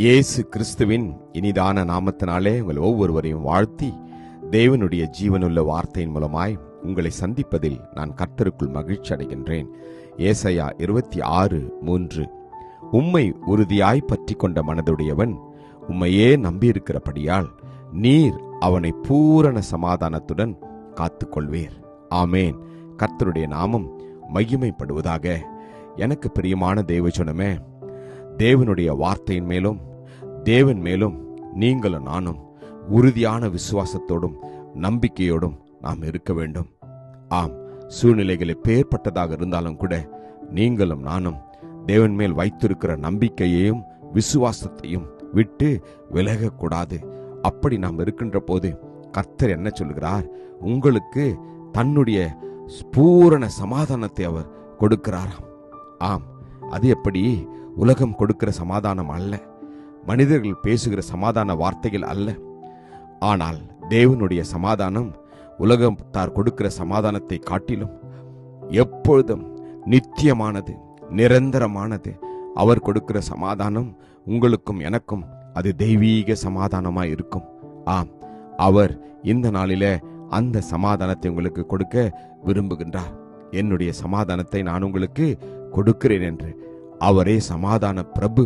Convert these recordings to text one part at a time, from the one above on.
இயேசு கிறிஸ்துவின் இனிதான நாமத்தினாலே உங்கள் ஒவ்வொருவரையும் வாழ்த்தி, தேவனுடைய ஜீவனுள்ள வார்த்தையின் மூலமாய் உங்களை சந்திப்பதில் நான் கர்த்தருக்குள் மகிழ்ச்சி அடைகின்றேன். ஏசாயா 26:3. உம்மை உறுதியாய் பற்றி கொண்ட மனதுடையவன் உம்மையே நம்பியிருக்கிறபடியால் நீர் அவனை பூரண சமாதானத்துடன் காத்துக்கொள்வீர். ஆமேன். கர்த்தருடைய நாமம் மகிமைப்படுவதாக. எனக்கு பிரியமான தேவஜனமே, தேவனுடைய வார்த்தையின் மேலும் தேவன் மேலும் நீங்களும் நானும் உறுதியான விசுவாசத்தோடும் நம்பிக்கையோடும் நாம் இருக்க வேண்டும். ஆம், சூழ்நிலைகள் எப்பேற்பட்டதாக இருந்தாலும் கூட நீங்களும் நானும் தேவன் மேல் வைத்திருக்கிற நம்பிக்கையையும் விசுவாசத்தையும் விட்டு விலகக்கூடாது. அப்படி நாம் இருக்கின்ற போது கர்த்தர் என்ன சொல்கிறார்? உங்களுக்கு தன்னுடைய பூரண சமாதானத்தை அவர் கொடுக்கிறாராம். ஆம், அது எப்படி? உலகம் கொடுக்கிற சமாதானம் அல்ல, மனிதர்கள் பேசுகிற சமாதான வார்த்தைகள் அல்ல. ஆனால் தேவனுடைய சமாதானம் உலகத்தார் கொடுக்கிற சமாதானத்தை காட்டிலும் எப்பொழுதும் நித்தியமானது, நிரந்தரமானது. அவர் கொடுக்கிற சமாதானம் உங்களுக்கும் எனக்கும் அது தெய்வீக சமாதானமாய் இருக்கும். ஆம், அவர் இந்த நாளிலே அந்த சமாதானத்தை உங்களுக்கு கொடுக்க விரும்புகின்றார். என்னுடைய சமாதானத்தை நான் உங்களுக்கு கொடுக்கிறேன் என்று. அவரே சமாதான பிரபு,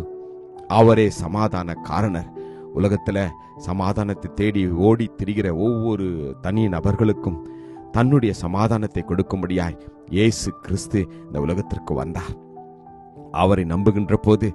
அவரே சமாதான காரணர். உலகத்துல சமாதானத்தை தேடி ஓடி திரிகிற ஒவ்வொரு தனி நபர்களுக்கும் தன்னுடைய சமாதானத்தை கொடுக்கும்படியாய் இயேசு கிறிஸ்து இந்த உலகத்திற்கு வந்தார். அவரை நம்புகின்ற போது,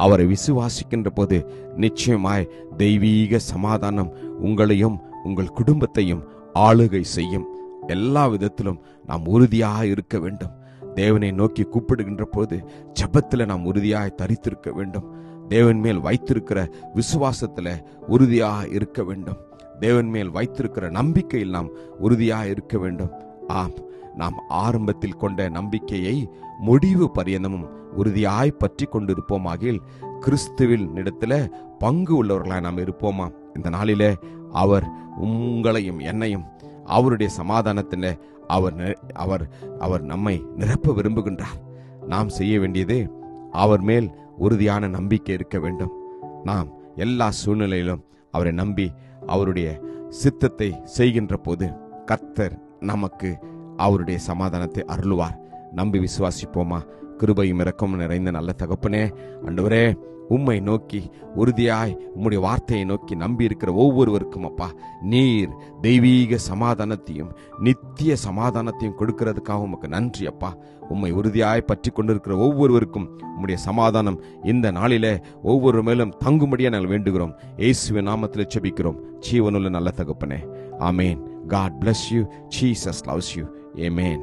அவரை விசுவாசிக்கின்ற போது நிச்சயமாய் தெய்வீக சமாதானம் உங்களையும் உங்கள் குடும்பத்தையும் ஆளுகை செய்யும். எல்லா விதத்திலும் நாம் உறுதியாக இருக்க வேண்டும். தேவனை நோக்கி கூப்பிடுகின்ற போது ஜெபத்தில் நாம் உறுதியாய் தரித்திருக்க வேண்டும். தேவன் மேல் வைத்திருக்கிற விசுவாசத்துல உறுதியாக இருக்க வேண்டும். தேவன் மேல் வைத்திருக்கிற நம்பிக்கையில் நாம் உறுதியாக இருக்க வேண்டும். ஆம், நாம் ஆரம்பத்தில் கொண்ட நம்பிக்கையை முடிவு பரியந்தமும் உறுதியாய் பற்றி கொண்டிருப்போமாகில் கிறிஸ்துவின் இடத்துல பங்கு உள்ளவர்களாய் நாம் இருப்போமா? இந்த நாளிலே அவர் உங்களையும் என்னையும் அவருடைய சமாதானத்தில அவர் நம்மை நிரப்ப விரும்புகின்றார். நாம் செய்ய வேண்டியது அவர் மேல் உறுதியான நம்பிக்கை இருக்க வேண்டும். நாம் எல்லா சூழ்நிலையிலும் அவரை நம்பி அவருடைய சித்தத்தை செய்கின்ற போது கர்த்தர் நமக்கு அவருடைய சமாதானத்தை அருளுவார். நம்பி விசுவாசிப்போமா? கிருபையும் இரக்கமும் நிறைந்த நல்ல தகப்பனே, ஆண்டவரே, உம்மை நோக்கி உறுதியாய் உம்முடைய வார்த்தையை நோக்கி நம்பி இருக்கிற ஒவ்வொருவருக்கும் அப்பா, நீர் தெய்வீக சமாதானத்தையும் நித்திய சமாதானத்தையும் கொடுக்கிறதுக்காக உமக்கு நன்றி அப்பா. உம்மை உறுதியாய் பற்றி கொண்டிருக்கிற ஒவ்வொருவருக்கும் உம்முடைய சமாதானம் இந்த நாளிலே ஒவ்வொரு மேலும் தங்கும்படியா நாங்கள் வேண்டுகிறோம். இயேசுவின் நாமத்தில் ஜெபிக்கிறோம் ஜீவனுள்ள நல்ல தகப்பனே. ஆமேன். God bless you. Jesus loves you. Amen.